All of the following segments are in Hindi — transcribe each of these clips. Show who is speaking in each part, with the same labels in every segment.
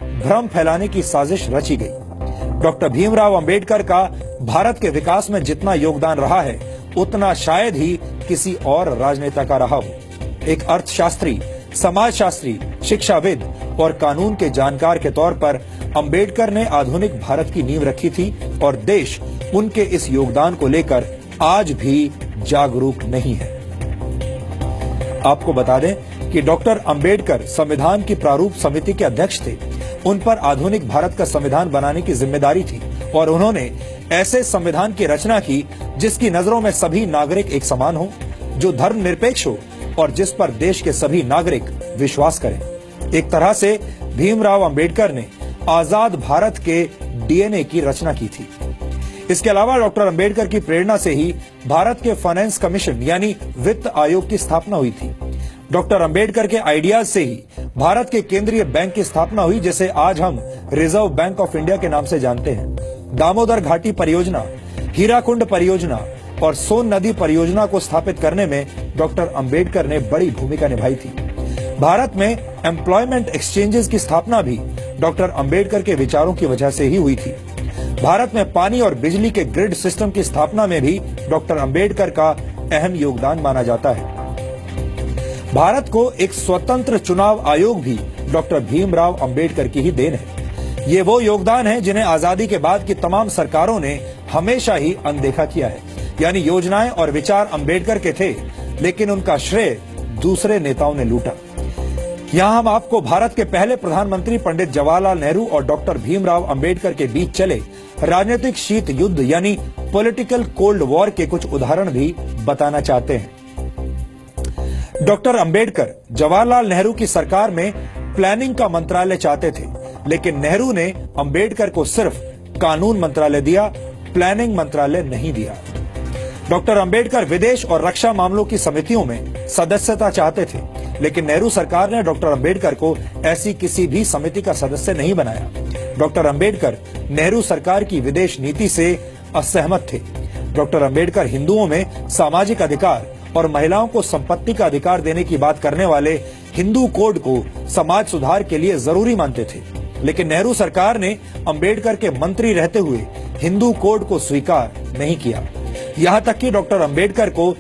Speaker 1: भ्रम फैलाने की साजिश रची गई। डॉक्टर भीमराव अंबेडकर का भारत के विकास में जितना योगदान रहा है उतना शायद ही किसी और राजनेता का रहा हो। एक अर्थशास्त्री, समाजशास्त्री, शिक्षाविद और कानून के जानकार के तौर पर अंबेडकर ने आधुनिक भारत की नींव रखी थी और देश उनके इस योगदान को लेकर आज भी जागरूक नहीं है। आपको बता दें कि डॉक्टर अंबेडकर संविधान की प्रारूप समिति के अध्यक्ष थे। उन पर आधुनिक भारत का संविधान बनाने की जिम्मेदारी थी और उन्होंने ऐसे संविधान की रचना की जिसकी नजरों में सभी नागरिक एक समान हो, जो धर्मनिरपेक्ष हो और जिस पर देश के सभी नागरिक विश्वास करें। एक तरह से भीमराव अंबेडकर ने आजाद भारत के डीएनए की रचना की थी। इसके अलावा डॉक्टर अंबेडकर की प्रेरणा से ही भारत के फाइनेंस कमीशन यानी वित्त आयोग की स्थापना हुई थी। डॉक्टर अंबेडकर के आइडियाज से ही भारत के केंद्रीय बैंक की स्थापना हुई, जिसे आज हम रिजर्व बैंक ऑफ इंडिया के नाम से जानते हैं। दामोदर घाटी परियोजना, हीराकुंड परियोजना और सोन नदी परियोजना को स्थापित करने में डॉक्टर अंबेडकर ने बड़ी भूमिका निभाई थी। भारत में एम्प्लॉयमेंट एक्सचेंजेस की स्थापना भी डॉक्टर अंबेडकर के विचारों की वजह से ही हुई थी। भारत में पानी और बिजली के ग्रिड सिस्टम की स्थापना में भी डॉक्टर अंबेडकर का अहम योगदान माना जाता है। भारत को एक स्वतंत्र चुनाव आयोग भी डॉक्टर भीमराव अंबेडकर की ही देन है। ये वो योगदान है जिन्हें आजादी के बाद की तमाम सरकारों ने हमेशा ही अनदेखा किया है। यानी योजनाएं और विचार अंबेडकर के थे, लेकिन उनका श्रेय दूसरे नेताओं ने लूटा। यहाँ हम आपको भारत के पहले प्रधानमंत्री पंडित जवाहरलाल नेहरू और डॉक्टर भीमराव अंबेडकर के बीच चले राजनीतिक शीत युद्ध यानी पॉलिटिकल कोल्ड वॉर के कुछ उदाहरण भी बताना चाहते हैं। डॉक्टर अंबेडकर जवाहरलाल नेहरू की सरकार में प्लानिंग का मंत्रालय चाहते थे, लेकिन नेहरू ने अंबेडकर को सिर्फ कानून मंत्रालय दिया, प्लानिंग मंत्रालय नहीं दिया। डॉक्टर अंबेडकर विदेश और रक्षा मामलों की समितियों में सदस्यता चाहते थे, लेकिन नेहरू सरकार ने डॉक्टर अंबेडकर को ऐसी किसी भी समिति का सदस्य नहीं बनाया। डॉक्टर अंबेडकर नेहरू सरकार की विदेश नीति से असहमत थे। डॉक्टर अंबेडकर हिंदुओं में सामाजिक अधिकार और महिलाओं को संपत्ति का अधिकार देने की बात करने वाले हिंदू कोड को समाज सुधार के लिए जरूरी मानते थे, लेकिन नेहरू सरकार ने अंबेडकर के मंत्री रहते हुए हिंदू कोड को स्वीकार नहीं किया। यहाँ तक कि डॉक्टर अंबेडकर को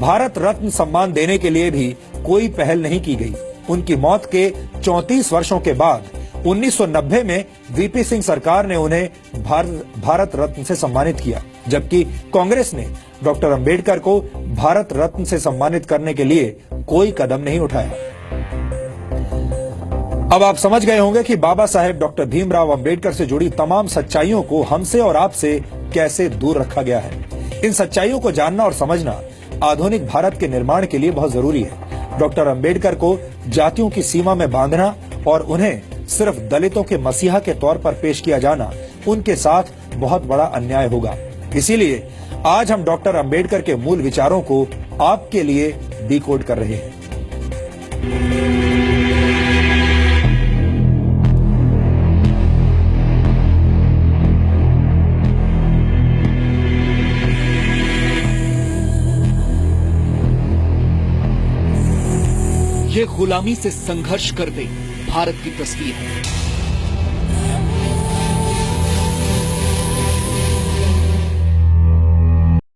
Speaker 1: भारत रत्न सम्मान देने के लिए भी कोई पहल नहीं की गई। उनकी मौत के 34 वर्षों के बाद 1990 में वीपी सिंह सरकार ने उन्हें भारत रत्न से सम्मानित किया, जबकि कांग्रेस ने डॉक्टर अंबेडकर को भारत रत्न से सम्मानित करने के लिए कोई कदम नहीं उठाया। अब आप समझ गए होंगे कि बाबा साहेब डॉक्टर भीमराव अंबेडकर से जुड़ी तमाम सच्चाइयों को हमसे और आपसे कैसे दूर रखा गया है। इन सच्चाइयों को जानना और समझना आधुनिक भारत के निर्माण के लिए बहुत जरूरी है। डॉक्टर अंबेडकर को जातियों की सीमा में बांधना और उन्हें सिर्फ दलितों के मसीहा के तौर पर पेश किया जाना उनके साथ बहुत बड़ा अन्याय होगा। इसीलिए आज हम डॉक्टर अंबेडकर के मूल विचारों को आपके लिए डिकोड कर रहे हैं।
Speaker 2: ये गुलामी से संघर्ष करते भारत की तस्वीर है।